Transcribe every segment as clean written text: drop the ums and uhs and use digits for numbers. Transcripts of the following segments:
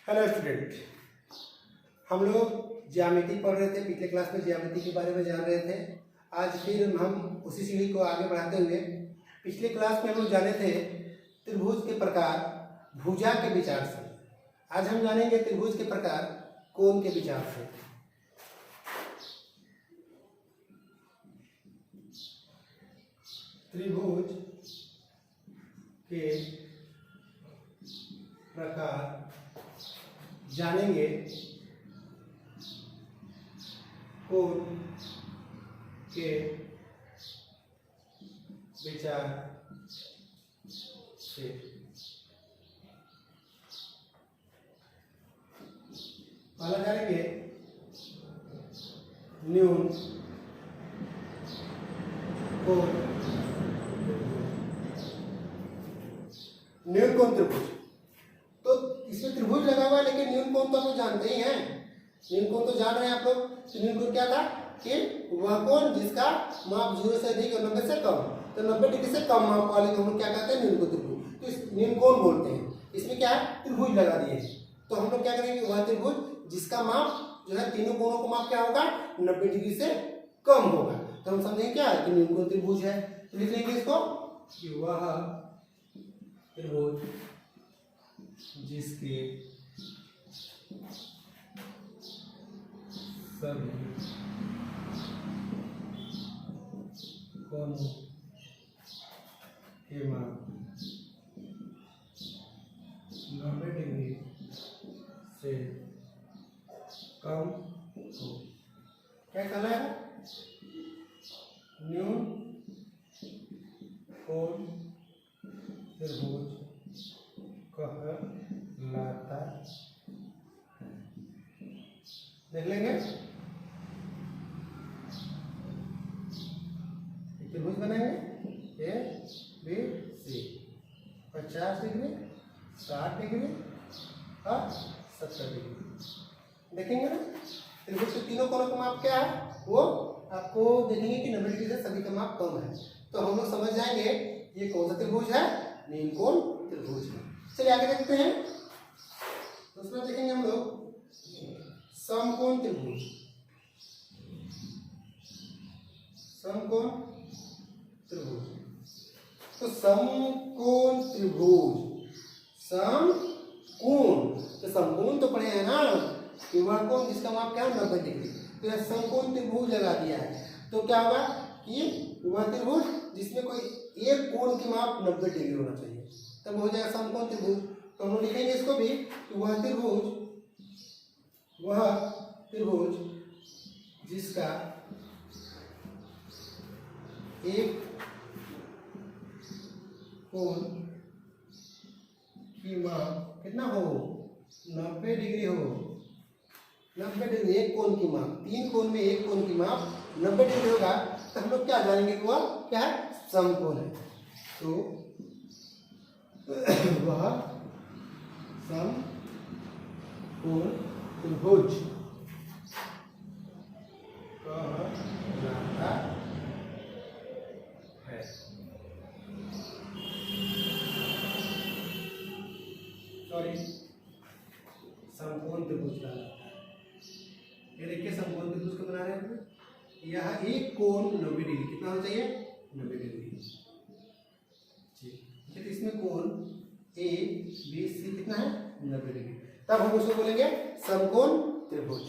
Hello student, हम लोग ज्यामिति पढ़ रहे थे। पिछले क्लास में ज्यामिति के बारे में जान रहे थे। आज फिर हम उसी सीढ़ी को आगे बढ़ाते हुए पिछले क्लास में हम लोग जाने थे त्रिभुज के प्रकार भुजा के विचार से। आज हम जानेंगे त्रिभुज के प्रकार कोण के विचार से। त्रिभुज के प्रकार जानेंगे कोण के विचार से। पहला जानेंगे न्यून कोण। न्यून कोण त्रिभुज, तो इसमें त्रिभुज लगा हुआ है लेकिन न्यून कोण तो आप लोग जानते ही हैं। न्यून कोण तो जान रहे हैं आप लोग। तो न्यून कोण क्या था कि वह कोण जिसका माप 0 से अधिक और 90 से कम, तो 90 डिग्री से कम माप वाले को हम क्या कहते हैं, न्यून कोण त्रिभुज। तो इस न्यून कोण बोलते हैं। इसमें क्या है, त्रिभुज लगा दिए। तो हम लोग क्या करेंगे, वह त्रिभुज जिसका माप जो है तीनों कोणों का माप क्या होगा, 90 डिग्री से कम होगा। तो हम समझेंगे क्या है कि न्यून कोण त्रिभुज है। तो लिख लेंगे इसको कि वह त्रिभुज जिसके सभी कोणों के माप 90 डिग्री से कम हो। क्या कहलाएगा, न्यून कोण त्रिभुज कहलाता है। देख लेंगे, त्रिभुज बनाएंगे A B C, 50 degree, 60 degree और 70 डिग्री। देखेंगे ना त्रिभुज के तीनों कोणों का माप क्या है, वो आपको देखेंगे कि 90 डिग्री से सभी का माप कम है। तो हम लोग समझ जाएंगे ये कौन सा त्रिभुज है, न्यून कोण त्रिभुज है। चलिए आगे देखते हैं। दूसरा देखेंगे हम लोग समकोण त्रिभुज। समकोण त्रिभुज, तो समकोण त्रिभुज, समकोण, तो समकोण तो पढ़े हैं ना कि वह कोण जिसका माप क्या है, 90 डिग्री। तो यह समकोण त्रिभुज लगा दिया है। तो क्या होगा कि वह त्रिभुज जिसमें कोई एक कोण की माप 90 डिग्री होना चाहिए, तब हो जाएगा समकोण त्रिभुज। तो हम लिखेंगे इसको भी कि वह त्रिभुज जिसका एक कोण की माप कितना हो, 90 डिग्री हो। 90 डिग्री एक कोण की माप, तीन कोण में एक कोण की माप 90 डिग्री होगा। तो हम लोग क्या जानेंगे कि वह क्या है, समकोण है। तो वह समकोण त्रिभुज कहलाता है। सॉरी, समकोण त्रिभुज कहलाता है। ये देखिए समकोण त्रिभुज को बना रहे हैं। यह एक कोण 90 डिग्री, कितना होना चाहिए, 90 डिग्री। ठीक, इसमें कोण ए बी सी कितना है, 90 डिग्री। तब हम उसको बोलेंगे समकोण त्रिभुज।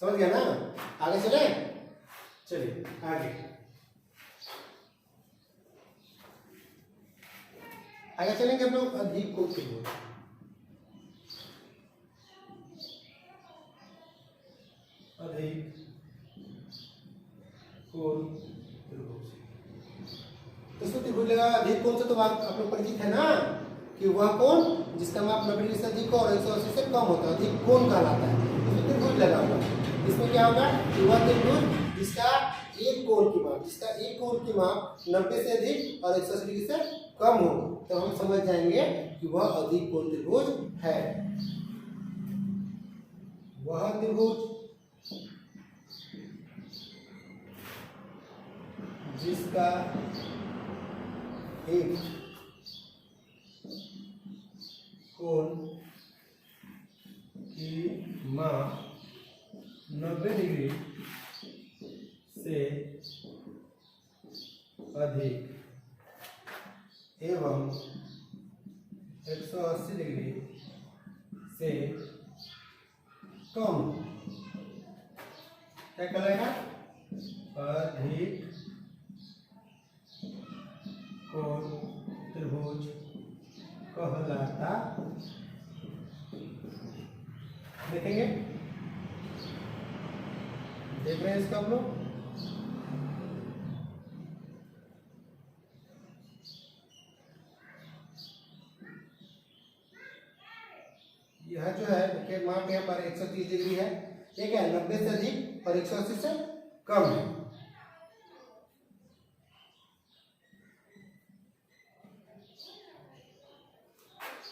समझ गया ना। आगे चले, चलिए आगे चलेंगे हम लोग अधिक कोण त्रिभुज। अधिक कोण त्रिभुज, इसमें त्रिभुज लगा अधिक कोण से तो आप लोग परिचित है ना कि वह कोण जिसका माप 90 डिग्री से अधिक और 180 से कम होता है, अधिक कोण कहलाता है। इसमें त्रिभुज लगा हुआ है। इसमें क्या होगा कि वह त्रिभुज जिसका एक कोण की माप 90 से अधिक और 180 डिग्री से कम हो, तो हम समझ जाएंगे कि वह अधिक कोण त्रिभुज है। वह त्रिभुज जिसका एक कोण की माप 90 डिग्री से अधिक एवं 180 डिग्री से कम क्या कहलाएगा? अधिक कोण त्रिभुज कहलाता। देखेंगे, देख रहे हैं इसका आप लोग। यह जो है देखिए माप यहाँ पर 130 डिग्री है, ठीक है, 90 से अधिक और 180 से कम है।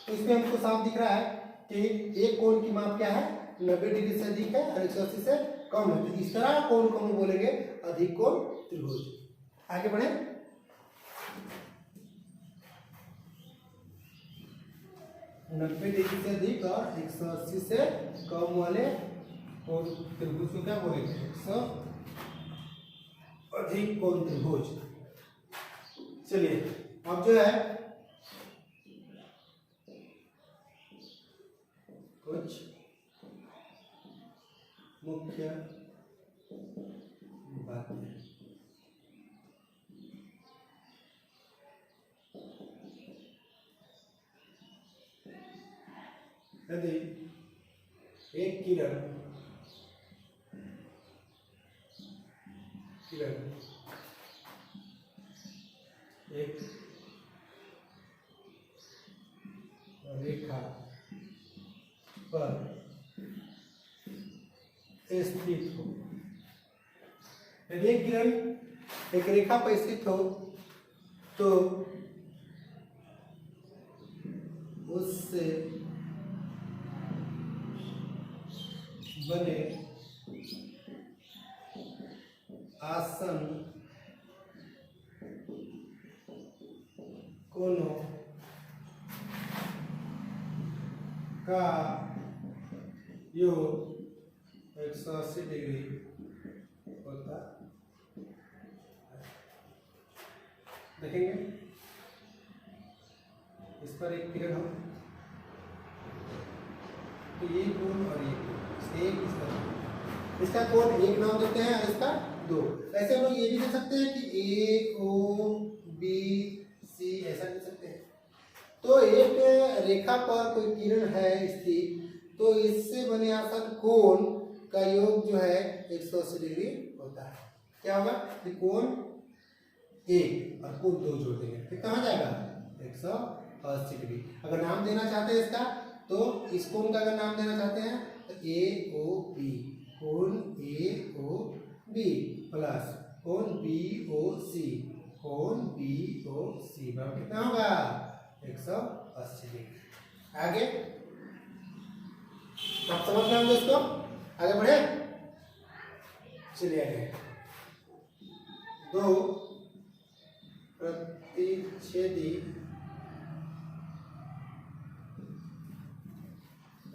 तो इसमें हमको साफ दिख रहा है कि एक कोण की माप क्या है? 90 डिग्री से अधिक है और 180 से कम है। तो इस तरह कोण को हम बोलेंगे अधिक कोण त्रिभुज। आगे बढ़े। नब्बे डिग्री से अधिक और 180 से कम वाले कोण त्रिभुज को क्या बोलेंगे? 100 अधिक कोण त्रिभुज। चलिए अब जो है कुछ मुख्य बातें। यदि एक किरण एक रेखा पर स्थित हो, यदि एक किरण एक रेखा पर स्थित हो तो उससे बने आसन्न कोणों का योग 180 डिग्री होता है। देखेंगे इस पर एक किरण हो तो ये कोण और ये कोण सेम इस तरह, इसका कोण एक नाम देते हैं और इसका दो। ऐसे हम लोग ये भी दे सकते हैं कि ए ओ बी सी, ऐसा दे सकते हैं। तो एक रेखा पर कोई किरण है स्थित तो इससे बने आसन कोण का योग जो है 180 डिग्री होता है। क्या होगा कि कोण एक और कोण दो जोड़ देंगे फिर कहाँ जाएगा? 180 डिग्री। अगर नाम देना चाहते हैं इसका तो इस कोण का अगर नाम देना चाहते हैं तो ए ओ बी, कोण ए ओ बी प्लस कोण बी ओ सी, कोण बी ओ सी बराबर कितना होगा? 180 डिग्री। आगे आप समझ रहे होंगे इसको। आगे बढ़े। चलिए आगे। दो प्रतिच्छेदी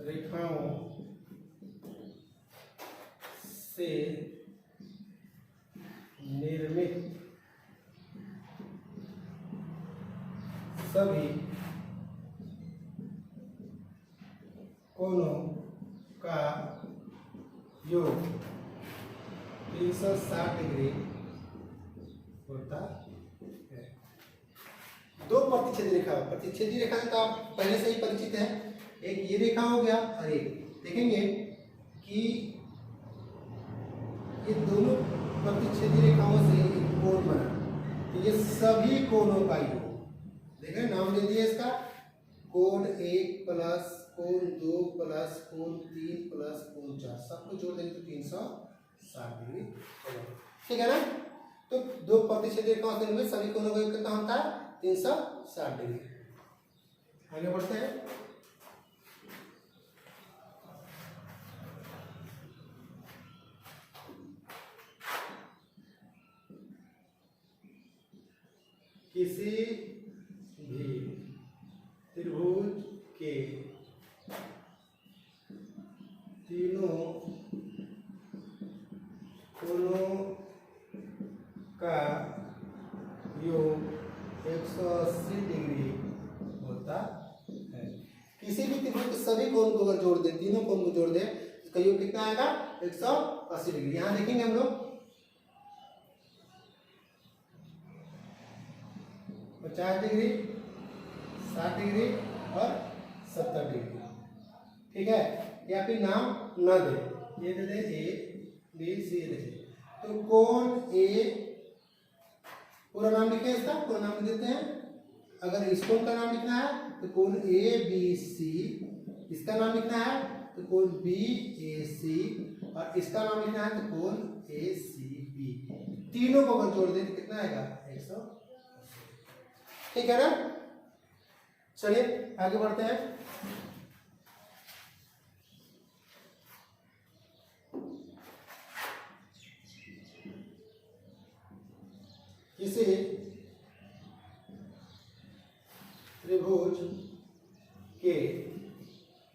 रेखाओं से निर्मित सभी कोणों का योग 360 डिग्री होता है। दो प्रतिच्छेदी रेखा, प्रतिच्छेदी रेखा से तो आप पहले से ही परिचित हैं। एक ये रेखा हो गया और एक देखेंगे कि ये दोनों प्रतिच्छेदी रेखाओं से एक कोण बना तो ये सभी कोणों का योग, देखें नाम दे दिया इसका, कोण 1 प्लस कोण 2 प्लस कोण 3 प्लस कोण 4, सबको जोड़ देंगे तो 360 डिग्री होगा। ठीक है ना। तो दो प्रतिच्छेदी रेखाओं से निर्मित सभी कोणों का योग कितना होता है? 360 डिग्री। आगे बढ़ते हैं। किसी भी त्रिभुज के सभी कोण को अगर जोड़ दे, तीनों कोण को जोड़ दे, इसका योग कितना आएगा 180 डिग्री। यहाँ देखेंगे हम लोग 50 डिग्री, 60 डिग्री और 70 डिग्री। ठीक है, या फिर नाम न दे, ये दे दे ए बी सी दे दे। तो कोण ए पूरा नाम लिखे, इसका पूरा नाम लिख देते हैं। अगर इस कोण का नाम लिखना है तो कोण ए बी सी, इसका नाम लिखना है तो कोण बी ए सी, और इसका नाम लिखना है तो कोण ए सी बी। तीनों को अगर जोड़ दें तो कितना आएगा 180। ठीक है ना। चलिए आगे बढ़ते हैं। किसी त्रिभुज के एक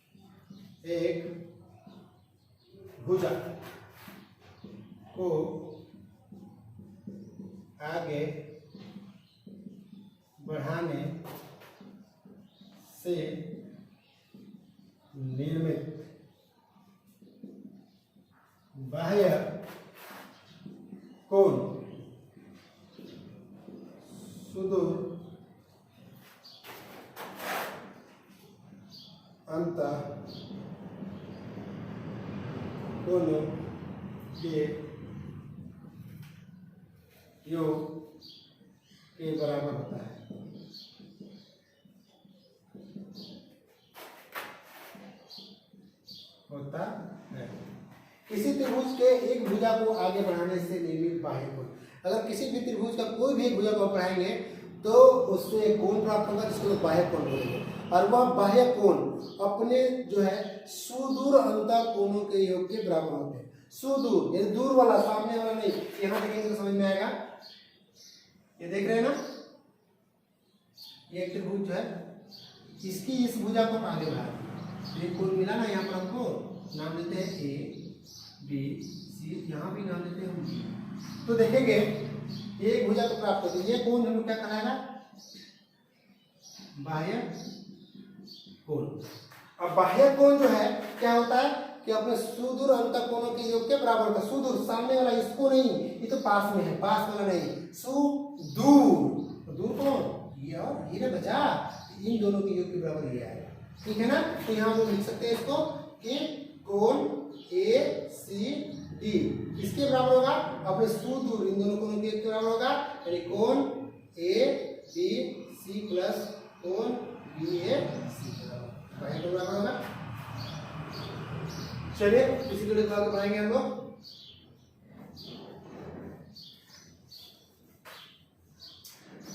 भुजा को आगे बढ़ाने से निर्मित बाह्य कोण सुदूर अंतः कोणों के योग के बराबर होता है। किसी त्रिभुज के एक भुजा को आगे बढ़ाने से निर्मित बाह्य कोण। अगर किसी भी त्रिभुज का कोई भी एक भुजा को बढ़ाएंगे तो उससे एक कोण प्राप्त होगा जिसको बाह्य कोण बोलेंगे। और वह बाह्य कोण अपने जो है सुदूर अंतः कोणों के योग के बराबर होते हैं। सुदूर ये दूर वाला, सामने वाला नहीं। यहाँ देखेंगे तो समझ में आएगा। ये देख रहे हैं ना, ये त्रिभुज जो है इसकी इस भुजा को आगे बढ़ा, ये कोण मिला ना, यहाँ पर हमको नाम देते हैं ए बी सी, यहाँ भी नाम देते हैं हम बी। तो देखेंगे एक भुजा को प्राप्त होती है, ये कोण हम लोग क्या कहलाएगा बाह्य कोण। अब बाह्य कोण जो है क्या होता है कि अपने सुदूर अंतः कोणों के योग के बराबर होता है। सुदूर सामने वाला, इसको नहीं, ये तो पास में है, पास वाला नहीं, सुदूर। दूर कौन, ये और ये ना बचा, इन दोनों के योग के बराबर ये आएगा। ठीक है ना। तो यहाँ हम लिख सकते हैं इसको कि कोण ए सी डी इसके बराबर होगा अपने सुदूर इन दोनों कोणों के बराबर होगा, यानी कोण ए बी सी प्लस कोण बी ए सी के बराबर होगा। चलिए इसी वीडियो को आगे बढ़ाएंगे हम लोग।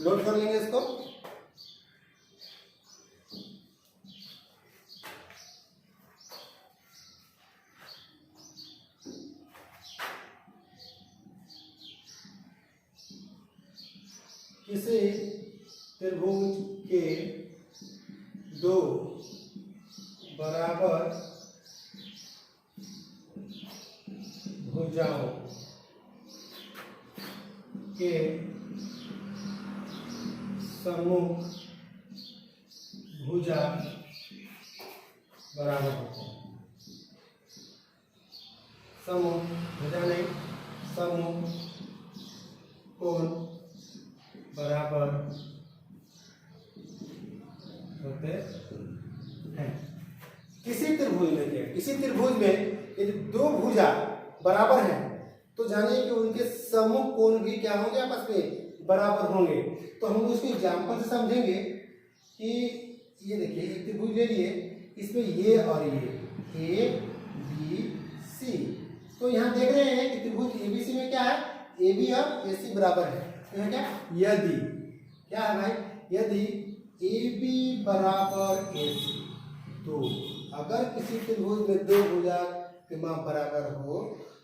नोट कर लेंगे इसको। किसी त्रिभुज के दो बराबर भुजाओं के सम्मुख भुजा बराबर होते हैं। सम्मुख भुजा नहीं, सम्मुख कोण बराबर होते हैं। किसी त्रिभुज में क्या, किसी त्रिभुज में यदि दो भुजा बराबर हैं तो जानिए कि उनके सम्मुख कोण भी क्या होंगे, आपस में बराबर होंगे। तो हम उसको एग्जाम्पल से समझेंगे कि ये देखिए एक त्रिभुज ले लिए, इसमें ये और ये ए बी सी। तो यहाँ देख रहे हैं कि त्रिभुज एबीसी में क्या है, ए बी और ए सी बराबर है। तो क्या, यदि क्या है भाई, यदि ए बी बराबर ए सी, तो अगर किसी त्रिभुज में दो भुजा के माप बराबर हो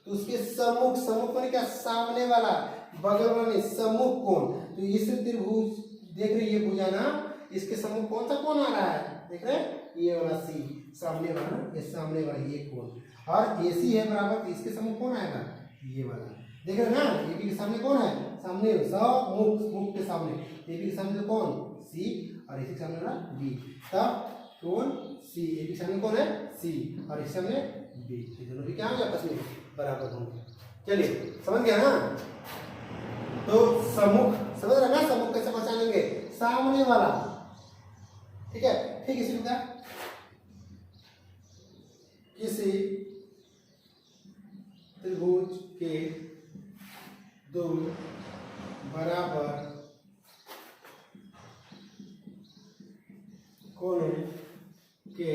तो उसके सम्मुख, सम्मुख माने क्या, सामने वाला, बगल वाला नहीं, सम्मुख कोण। तो इस त्रिभुज देख रहे ये भुजा ना, इसके सम्मुख कौन सा कोण आ रहा है, देख रहे हैं ये वाला सी, सामने वाला, ये सामने वाला ये कोण, और ए सी है बराबर, तो इसके सम्मुख कौन आएगा, ये वाला। देख रहे ना, ए बी के सामने कौन है, सामने सब मुख, मुख के सामने ए बी के सामने कौन, सी, और इसी के सामने वाला बी। तब कौन सी, ए के सामने कौन है सी और इस सामने बी, ये दोनों भी क्या होंगे आपस में बराबर होंगे। चलिए समझ गया ना। तो सम्मुख समझ रहे ना, सम्मुख कैसे पहचानेंगे, सामने वाला, ठीक है। ठीक इसी प्रकार किसी त्रिभुज के दो बराबर कोणों के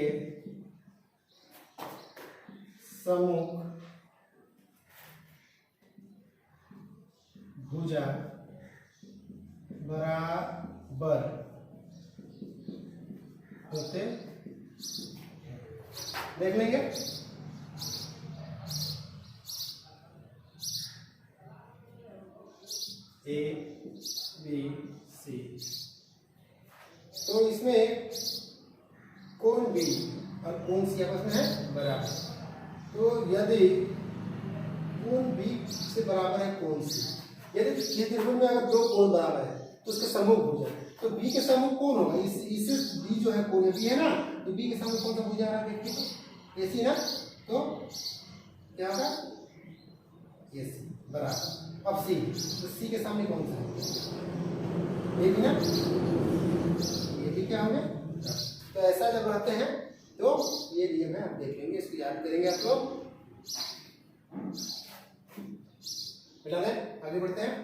सम्मुख भुजा बराबर होते, देख लेंगे। ए बी सी, तो इसमें कोण बी और कोण सी आपस में है बराबर। तो यदि कोण बी से बराबर है कोण सी, यदि ये त्रिभुज में अगर दो कोण बराबर है तो उसके सम्मुख भुजा, तो बी के सम्मुख कौन होगा, इससे बी जो है कोण बी है ना, तो बी के सम्मुख कौन सा भुजा आ रहा है देखिए, तो एसी ना, तो क्या होगा एसी बराबर। अब सी, तो सी के सामने कौन सा है, ये भी ना, ये भी क्या होंगे। तो ऐसा जब रहते हैं तो ये नियम है, आप देख लेंगे, इसको याद करेंगे आप लोग। आगे बढ़ते हैं।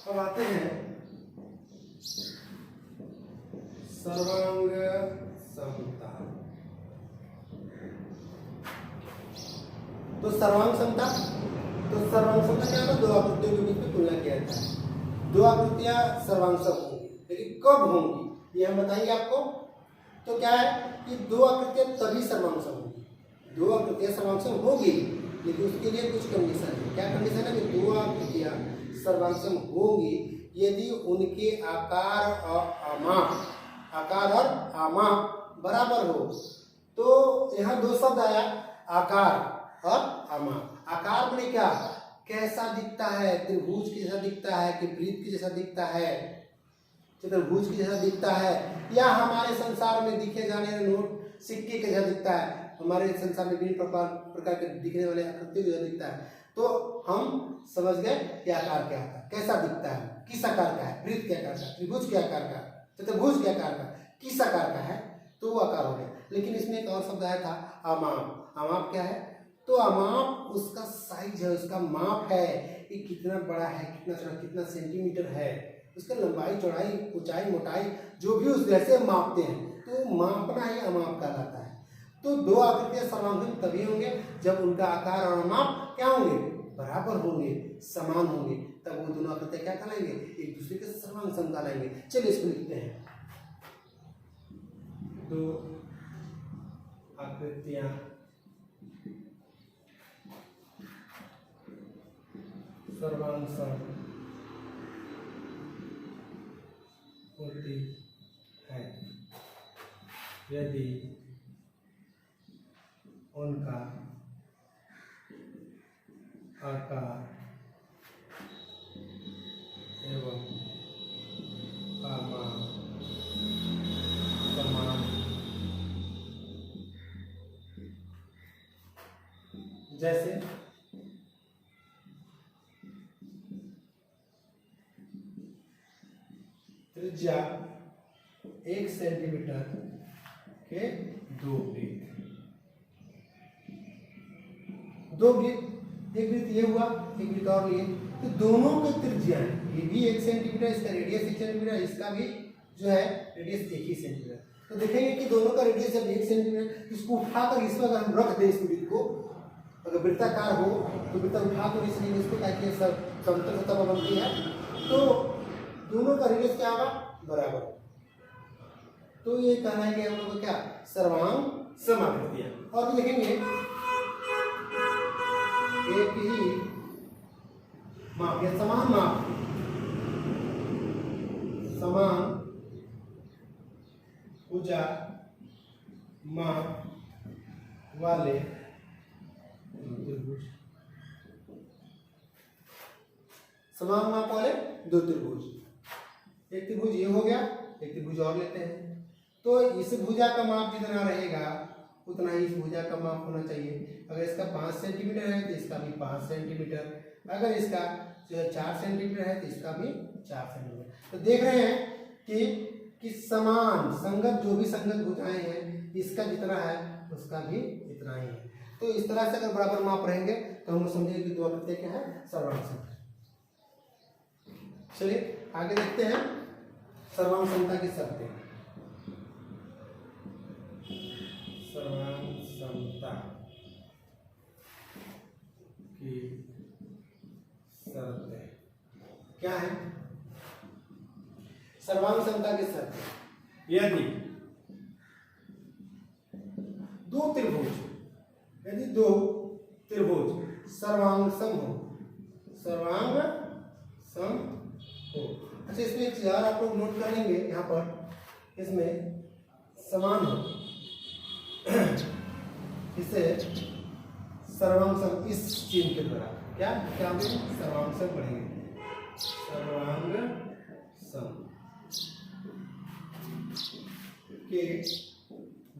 अब आते हैं सर्वांग समता। तो सर्वांग समता, तो सर्वांग समता क्या होता है, दो आकृतियों के बीच में तुलना किया जाता है। दो आकृतियां सर्वांग सम होंगी, लेकिन कब होंगी ये हम बताएंगे आपको। तो क्या है कि दो आकृतियां तभी सर्वांग सम होंगी, दो आकृतियां सर्वांग सम होगी, लेकिन उसके लिए कुछ कंडीशन है। क्या कंडीशन है कि दो आकृतियां सर्वांग सम होंगी यदि उनके आकार और आमाप बराबर हो। तो यहाँ दो शब्द आया, आकार और आमाप। आकार में क्या, कैसा दिखता है, त्रिभुज के जैसा दिखता है कि वृत्त के जैसा दिखता है, चतुर्भुज के जैसा दिखता है, या हमारे संसार में दिखे जाने वाले नोट सिक्के के जैसा दिखता है, हमारे संसार में विभिन्न प्रकार के दिखने वाले आकृतियों जैसा दिखता है। तो हम समझ गए कि आकार क्या होता है, कैसा दिखता है, किस आकार का है, वृत्त के आकार का, त्रिभुज के आकार का, चतुर्भुज के आकार का, किस आकार का है, तो वो आकार हो गया। लेकिन इसमें एक और शब्द आया था आमाप। आमाप क्या है, तो आमाप उसका साइज है, उसका माप है कि कितना बड़ा है, कितना चौड़ा, कितना सेंटीमीटर है, उसका लंबाई चौड़ाई ऊंचाई मोटाई जो भी उस जैसे मापते हैं, तो मापना ही आमाप कहलाता है। तो दो आकृतियां सर्वांगीण तभी होंगे जब उनका आकार और माप क्या होंगे, बराबर होंगे, समान होंगे, तब वो दोनों आकृतियां क्या कहलाएंगे, एक दूसरे के सर्वांग सम कहलाएंगे। चलिए इसको लिखते हैं। दो आकृतियां सर्वांग सम होती है यदि उनका आकार एवं आमाप समान, जैसे त्रिज्या 1 सेंटीमीटर के दो वृत्त, दो वृत्त, एक वृत्त ये हुआ, एक वृत्त और ये, तो दोनों की त्रिज्या है, ये भी 1 सेंटीमीटर, इसका रेडियस 1 सेंटीमीटर, इसका भी जो है रेडियस 1 ही सेंटीमीटर। तो देखेंगे कि दोनों का रेडियस जब 1 सेंटीमीटर, इसको उठाकर इसमें अगर हम रख दें इस वृत्त को, अगर वृत्ताकार हो तो वृत्त उठाकर इसलिए इसको, ताकि ये सब समतल सतह पर बनती है, तो दोनों का रेडियस क्या होगा, बराबर। तो ये कहलाएंगे हम लोग क्या, सर्वांग सम आकृतियां। और भी देखेंगे एक ही माप या समान माप, समान भुजा माप वाले त्रिभुज, समान माप वाले दो त्रिभुज। एक त्रिभुज ये हो गया, एक त्रिभुज और लेते हैं। तो इस भुजा का माप जितना रहेगा उतना ही इस भुजा का माप होना चाहिए। अगर इसका 5 सेंटीमीटर है तो इसका भी 5 सेंटीमीटर, अगर इसका जो है 4 सेंटीमीटर है तो इसका भी 4 सेंटीमीटर। तो देख रहे हैं कि समान संगत जो भी संगत भुजाएं हैं इसका जितना है उसका भी इतना ही है। तो इस तरह से अगर बराबर माप रहेंगे तो हम समझेंगे कि दो आकृतियां क्या है, सर्वांग समता। चलिए आगे देखते हैं सर्वांग समता की शर्तें। सर्वांग समता की शर्तें क्या है? सर्वांग समता की शर्तें, यदि दो त्रिभुज सर्वांग सम हो, सर्वांग सम हो। अच्छा, इसमें एक चीज और आप लोग नोट कर लेंगे, यहाँ पर इसमें समान हो, इसे सर्वांग सम इस चिन्ह के द्वारा क्या सर्वांग सम पढ़ेंगे, सर्वांग सम के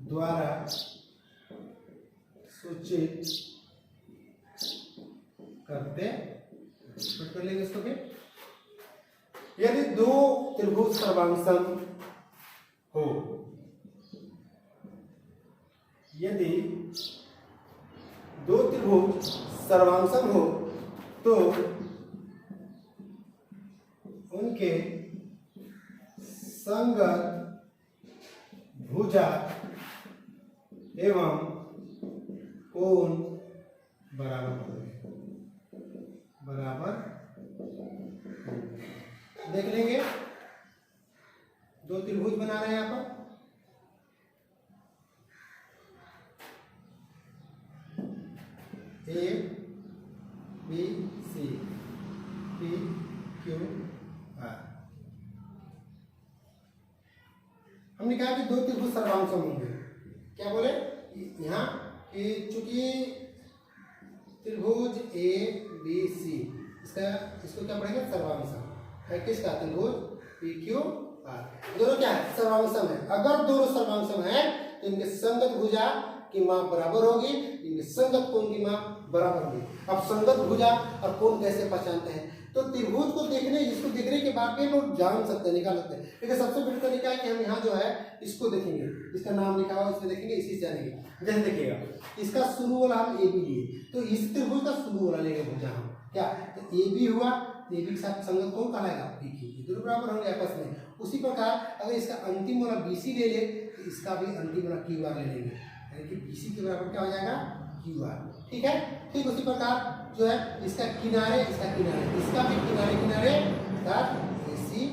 द्वारा सूचित करते कर लेंगे इसको भी। यदि दो त्रिभुज सर्वांग सम हो, यदि दो त्रिभुज सर्वांग सम हो तो उनके संगत भुजा एवं कोण बराबर होंगे। देख लेंगे, दो त्रिभुज बना रहे हैं यहाँ पर, A B C P Q R. हमने कहा कि दो त्रिभुज सर्वांग सम होंगे। क्या बोले यहाँ कि चूंकि त्रिभुज ए बी सी इसको क्या पढ़ेगा, सर्वांग सम है। किसका? त्रिभुज पी क्यू आर। दोनों क्या है? सर्वांग सम है। अगर दोनों सर्वांग सम है तो इनके संगत भुजा की माप बराबर होगी, इनके संगत कोण की माप बराबर होगी। अब संगत भुजा और कोण कैसे पहचानते हैं? तो त्रिभुज को इसको देखने के बाद भी लोग जान सकते हैं, निकाल सकते हैं। लेकिन सबसे बेहतर तरीका है कि हम यहाँ जो है इसको देखेंगे, इसका नाम लिखा हुआ इसमें देखेंगे, इसी से जानेंगे। जैसे देखिएगा, इसका शुरू वाला हम ए बी लिए, तो इस त्रिभुज का शुरू वाला लेंगे भुजा हम क्या, तो ए बी हुआ, ए बी के साथ संगत कौन कहलाएगा, पी क्यू। दोनों बराबर होंगे आपस में। उसी प्रकार अगर इसका अंतिम वाला बी सी ले ले तो इसका भी अंतिम वाला क्यू आर ले लेंगे, यानी कि बी सी के बराबर क्या हो जाएगा, क्यू आर। ठीक है। ठीक उसी प्रकार जो है इसका किनारे, इसका भी किनारे साथ ए सी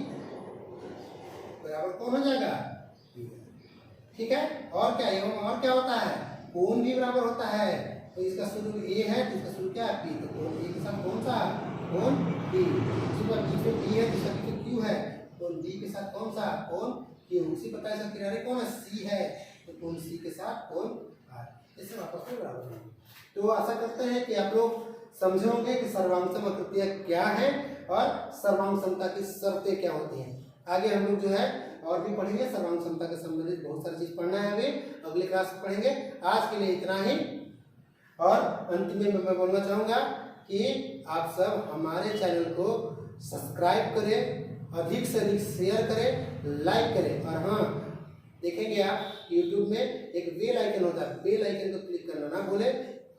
बराबर कौन हो जाएगा, ठीक है। और क्या एवं और क्या होता है, कोण भी बराबर होता है। तो इसका शुरू ए है तो इसका शुरू क्या है, पी। तो कोण ए के साथ कौन सा, कोण पी। इसी पर बी पे पी है, इसका पीछे क्यू है, तो बी के साथ कौन सा, कोण क्यू। उसी प्रकार इसका किनारे कौन है, सी है, तो कोण सी के साथ कोण आर। इसे आपस में बराबर होंगे। तो आशा करते हैं कि आप लोग समझे होंगे कि सर्वांग सम आकृतियां क्या है और सर्वांग समता की शर्तें क्या होती हैं। आगे हम लोग जो है और भी पढ़ेंगे, सर्वांग समता के संबंधित बहुत सारी चीज पढ़ना है, अगले क्लास में पढ़ेंगे। आज के लिए इतना ही। और अंत में मैं बोलना चाहूंगा कि आप सब हमारे चैनल को सब्सक्राइब करें, अधिक से अधिक शेयर करें, लाइक करें। और हाँ, देखेंगे आप YouTube में एक बेल आइकन होता है, बेल आइकन को क्लिक करना ना भूले।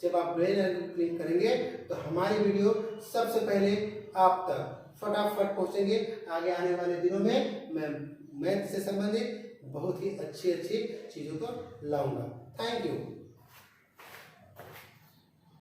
जब आप बेल आइकन को क्लिक करेंगे तो हमारी वीडियो सबसे पहले आप तक फटाफट पहुंचेंगे। आगे आने वाले दिनों में मैं मैथ से संबंधित बहुत ही अच्छी चीजों को लाऊंगा। Thank you.